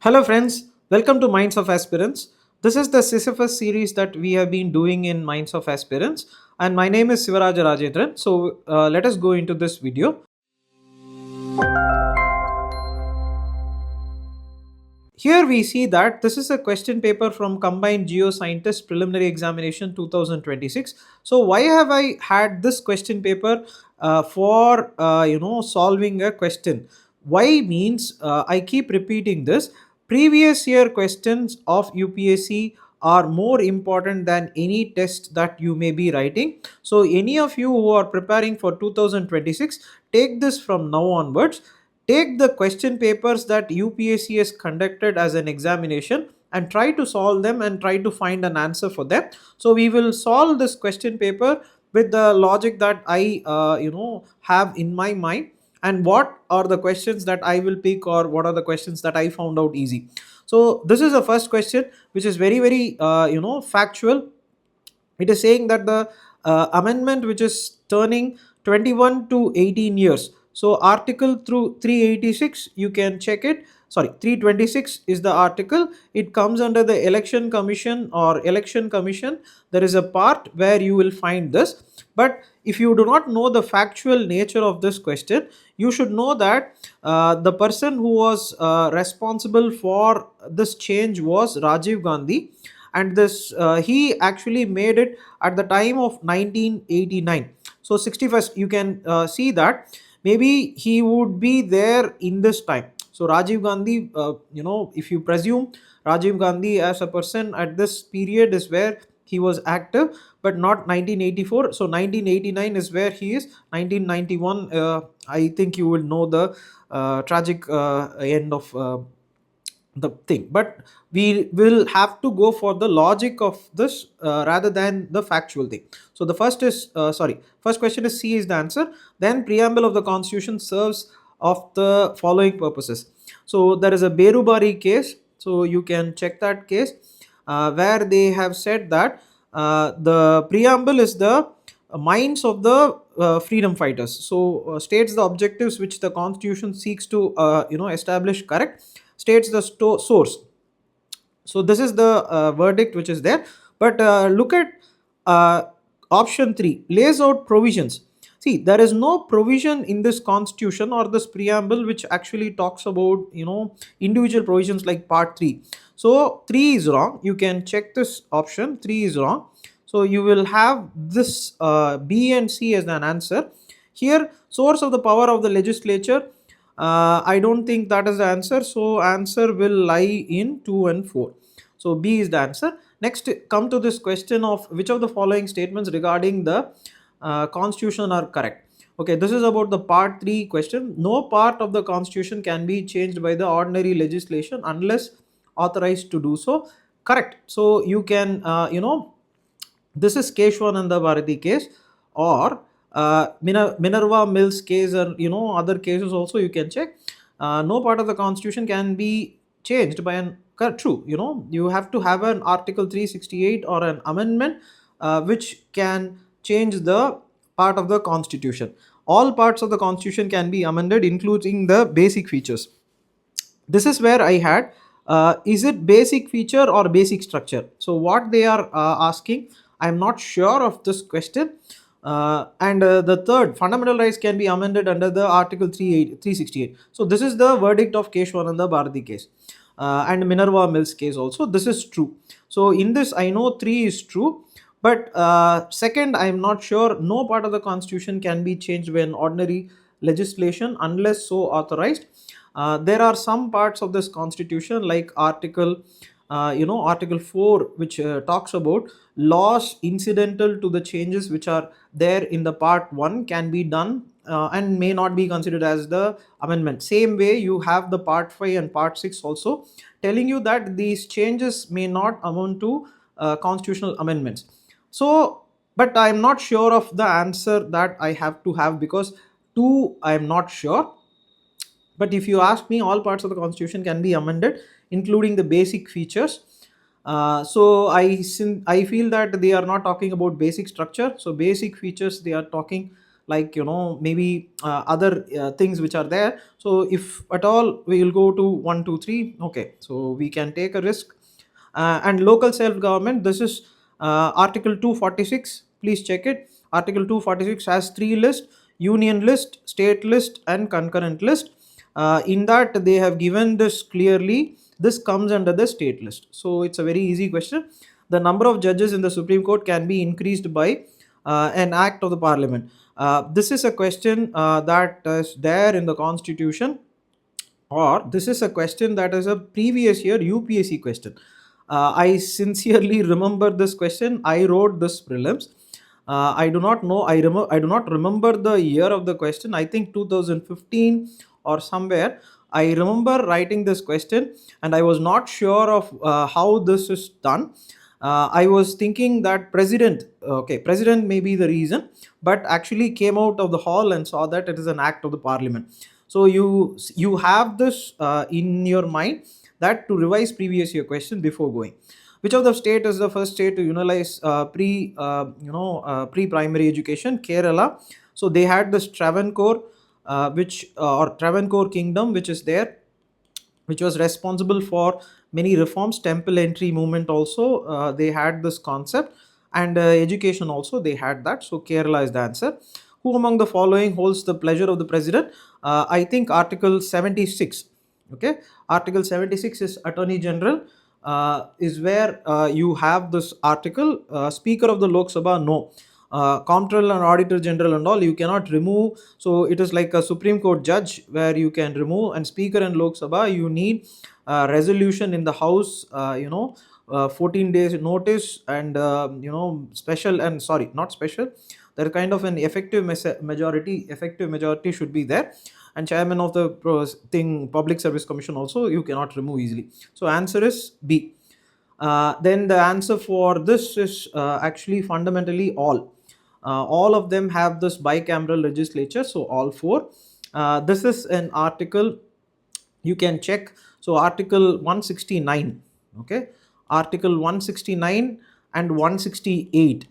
Hello, friends. Welcome to Minds of Aspirants. This is the Sisyphus series that we have been doing in Minds of Aspirants, and my name is Sivaraja Rajendran. So, let us go into this video. Here we see that this is a question paper from Combined Geoscientist Preliminary Examination 2026. So, why have I had this question paper for solving a question? Why means I keep repeating this. Previous year questions of UPSC are more important than any test that you may be writing. So, any of you who are preparing for 2026, take this from now onwards. Take the question papers that UPSC has conducted as an examination and try to solve them and try to find an answer for them. So we will solve this question paper with the logic that I have in my mind, and what are the questions that I will pick, or what are the questions that I found out easy. So this is the first question, which is very factual. It is saying that the amendment which is turning 21 to 18 years. So article through 386, you can check it. Sorry, 326 is the article. It comes under the election commission or election commission. There is a part where you will find this. But if you do not know the factual nature of this question, you should know that the person who was responsible for this change was Rajiv Gandhi, and this he actually made it at the time of 1989. So 61st, you can see that maybe he would be there in this time. So Rajiv Gandhi, if you presume Rajiv Gandhi as a person at this period is where he was active, but not 1984. So 1989 is where he is. 1991, I think you will know the tragic end of the thing, but we will have to go for the logic of this rather than the factual thing. So the first question is C is the answer. Then preamble of the constitution serves of the following purposes. So there is a Berubari case, so you can check that case where they have said that the preamble is the minds of the freedom fighters. So states the objectives which the constitution seeks to establish, correct, states the source. So this is the verdict which is there. But look at uh, option 3, lays out provisions. See, there is no provision in this constitution or this preamble which actually talks about individual provisions like part 3. So 3 is wrong. You can check this option. 3 is wrong. So you will have this B and C as an answer. Here, source of the power of the legislature, I don't think that is the answer. So answer will lie in 2 and 4. So B is the answer. Next, come to this question of which of the following statements regarding the constitution are correct. Okay, this is about the part 3 question. No part of the constitution can be changed by the ordinary legislation unless authorized to do so. Correct. So you can this is Keshwananda Bharati case, or Minerva Mills case, or other cases also you can check. No part of the constitution can be changed by an true. You have to have an Article 368 or an amendment which can change the part of the constitution. All parts of the constitution can be amended, including the basic features. This is where I had is it basic feature or basic structure. So what they are asking, I'm not sure of this question. And the third, fundamental rights can be amended under the article 368. So this is the verdict of Keshwananda Bharati case and Minerva Mills case also. This is true. So in this I know 3 is true, but second I'm not sure. No part of the constitution can be changed by an ordinary legislation unless so authorized. There are some parts of this constitution like article 4, which talks about laws incidental to the changes which are there in the part 1 can be done and may not be considered as the amendment. Same way you have the part 5 and part 6 also telling you that these changes may not amount to constitutional amendments. So but I am not sure of the answer that I have to have, because 2 I am not sure. But if you ask me, all parts of the constitution can be amended, including the basic features. So I feel that they are not talking about basic structure. So basic features they are talking like maybe other things which are there. So if at all we will go to 1 2 3, okay, so we can take a risk. And local self government, this is article 246, please check it. Article 246 has three lists: union list, state list, and concurrent list. In that they have given this clearly, this comes under the state list. So it's a very easy question. The number of judges in the Supreme Court can be increased by an act of the parliament. This is a question that is there in the constitution, or this is a question that is a previous year UPSC question. I sincerely remember this question. I wrote this prelims. I do not know. I do not remember the year of the question. I think 2015 or somewhere. I remember writing this question, and I was not sure of how this is done. I was thinking that president may be the reason, but actually came out of the hall and saw that it is an act of the parliament. So you have this in your mind, that to revise previous year question before going. Which of the state is the first state to unionize pre primary education? Kerala. So they had this Travancore, which or Travancore kingdom, which is there, which was responsible for many reforms. Temple entry movement also, they had this concept, and education also they had that. So Kerala is the answer. Who among the following holds the pleasure of the president? I think article 76. Okay, article 76 is attorney general, is where you have this article. Speaker of the Lok Sabha, no. Comptroller and auditor general and all you cannot remove. So it is like a Supreme Court judge where you can remove. And speaker and Lok Sabha, you need resolution in the house, 14 days notice, and special, and sorry, not special, there kind of an effective majority should be there. And chairman of the public service commission also you cannot remove easily. So answer is B. Then the answer for this is actually fundamentally all of them have this bicameral legislature, so all four. This is an article you can check. So article 169, okay, article 169 and 168,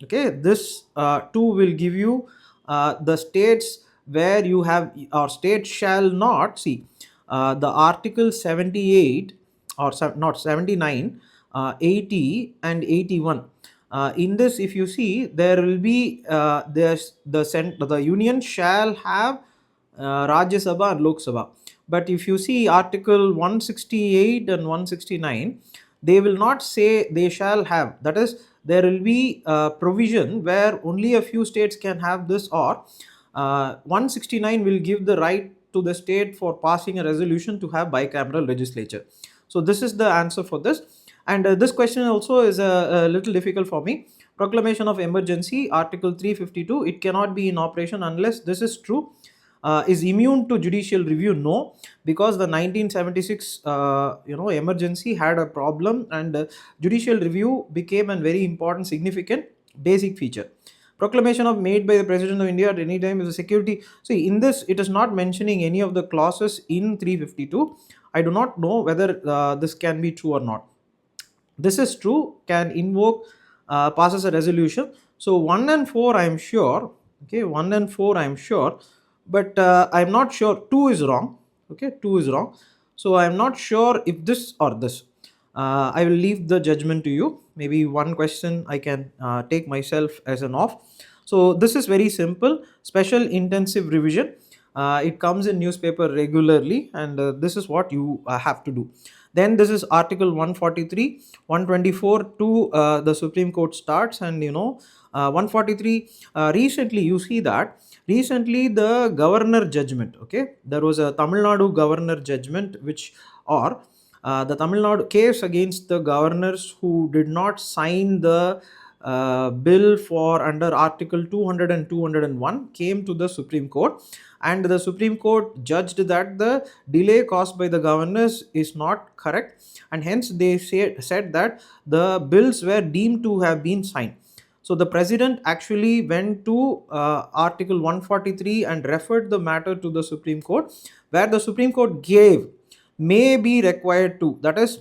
okay, this two will give you the states where you have, or state shall not see, the article 78 or not 79, 80 and 81. In this, if you see, there will be there's the union shall have Rajya Sabha and Lok Sabha. But if you see article 168 and 169, they will not say they shall have. That is, there will be a provision where only a few states can have this, or 169 will give the right to the state for passing a resolution to have bicameral legislature. So this is the answer for this. And this question also is a little difficult for me. Proclamation of emergency, article 352, it cannot be in operation unless this is true. Is immune to judicial review? No, because the 1976 emergency had a problem, and judicial review became a very important significant basic feature. Proclamation of made by the President of India at any time is a security. See, in this it is not mentioning any of the clauses in 352. I do not know whether this can be true or not. This is true, can invoke, passes a resolution. So 1 and 4 I am sure, okay, 1 and 4 I am sure, but I am not sure. 2 is wrong, okay, 2 is wrong. So I am not sure if this or this. I will leave the judgment to you. Maybe one question I can take myself as an off. So this is very simple. Special intensive revision. It comes in newspaper regularly, and this is what you have to do. Then this is article 143, 124 to the Supreme Court starts, and 143. Recently, you see that recently the governor judgment. Okay, there was a Tamil Nadu governor judgment, which or the Tamil Nadu case against the governors who did not sign the bill for under article 200 and 201 came to the Supreme Court, and the Supreme Court judged that the delay caused by the governors is not correct, and hence they said that the bills were deemed to have been signed. So the president actually went to article 143 and referred the matter to the Supreme Court, where the Supreme Court gave may be required to, that is,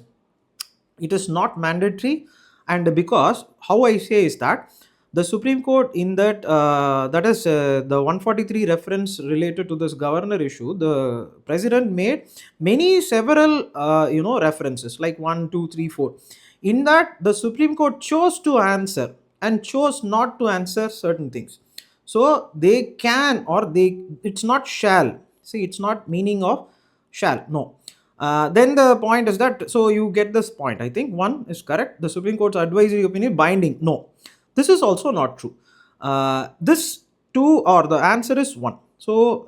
it is not mandatory. And because how I say is that The Supreme Court in that that is the 143 reference related to this governor issue, the president made many several references like 1, 2, 3, 4. In that, the Supreme Court chose to answer and chose not to answer certain things. So they can, or they, it's not shall. See, it's not meaning of shall, no. Then the point is that, so you get this point. I think one is correct. The Supreme Court's advisory opinion binding, no. This is also not true. This two, or the answer is one. So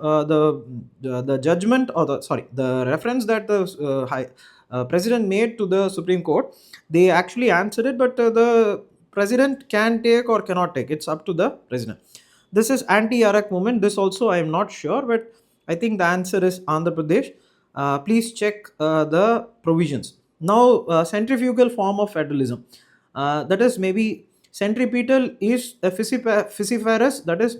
the judgment, or the, sorry, the reference that the president made to the Supreme Court, they actually answered it, but the president can take or cannot take. It's up to the president. This is anti-Arak movement. This also I am not sure, but I think the answer is Andhra Pradesh. Please check the provisions. Now, centrifugal form of federalism. That is, maybe centripetal is a Sisyphus, that is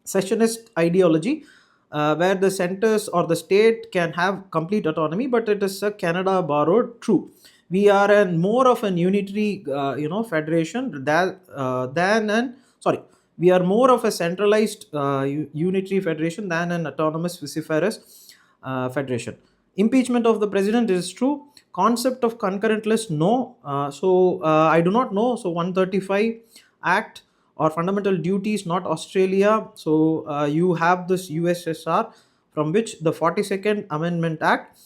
secessionist ideology, where the centers or the state can have complete autonomy, but it is a Canada borrowed true. We are more of an unitary, federation than an, sorry, we are more of a centralized unitary federation than an autonomous vociferous federation. Impeachment of the president is true. Concept of concurrent list, no. I do not know. So 135 Act or fundamental duties, not Australia. So you have this USSR, from which the 42nd Amendment Act,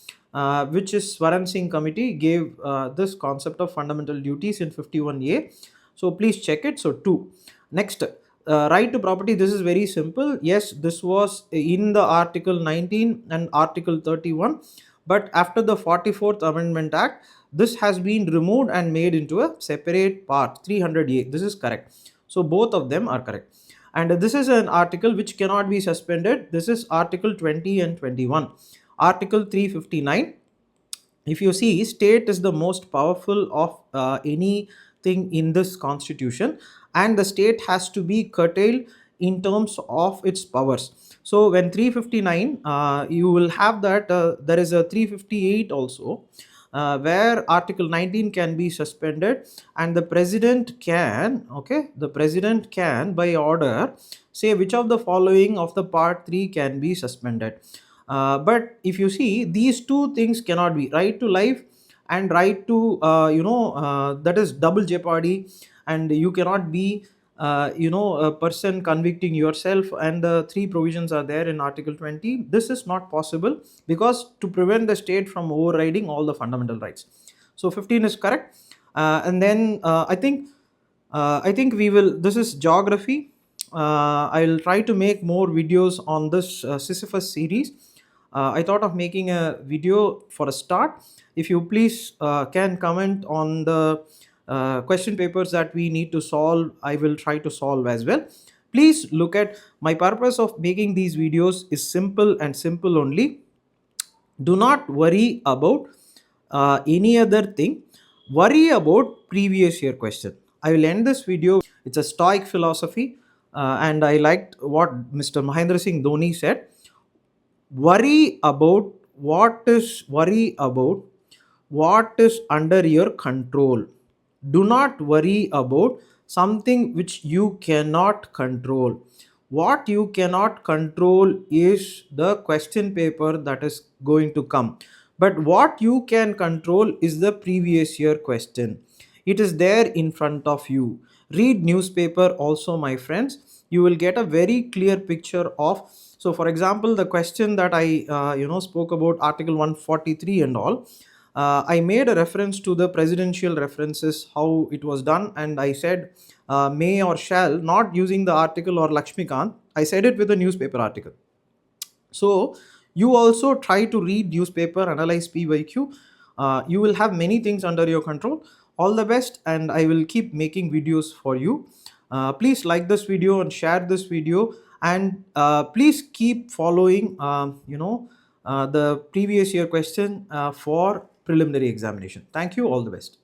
which is Swaran Singh Committee, gave this concept of fundamental duties in 51A. So please check it. So 2. Next, right to property. This is very simple. Yes, this was in the Article 19 and Article 31, but after the 44th Amendment Act, this has been removed and made into a separate part, 300A. This is correct. So both of them are correct. And this is an article which cannot be suspended. This is Article 20 and 21. Article 359. If you see, state is the most powerful of anything in this constitution, and the state has to be curtailed in terms of its powers. So when 359, you will have that there is a 358 also, where Article 19 can be suspended, and the president can, okay, the president can by order say which of the following of the part 3 can be suspended. But if you see, these two things cannot be: right to life and right to that is double jeopardy, and you cannot be a person convicting yourself, and the three provisions are there in Article 20. This is not possible, because to prevent the state from overriding all the fundamental rights. So 15 is correct. And then I think we will, this is geography. I will try to make more videos on this Sisyphus series. I thought of making a video for a start. If you please can comment on the question papers that we need to solve, I will try to solve as well. Please look at my purpose of making these videos is simple and simple only. Do not worry about any other thing. Worry about previous year question. I will end this video. It's a Stoic philosophy, and I liked what Mr. Mahendra Singh Dhoni said. Worry about what is under your control. Do not worry about something which you cannot control. What you cannot control is the question paper that is going to come, but what you can control is the previous year question. It is there in front of you. Read newspaper also, my friends. You will get a very clear picture of, so for example, the question that I spoke about Article 143 and all, I made a reference to the presidential references, how it was done, and I said may or shall, not using the article or Lakshmikant. I said it with a newspaper article. So you also try to read newspaper, analyze PYQ. You will have many things under your control. All the best, and I will keep making videos for you. Please like this video and share this video, and please keep following the previous year question for preliminary examination. Thank you. All the best.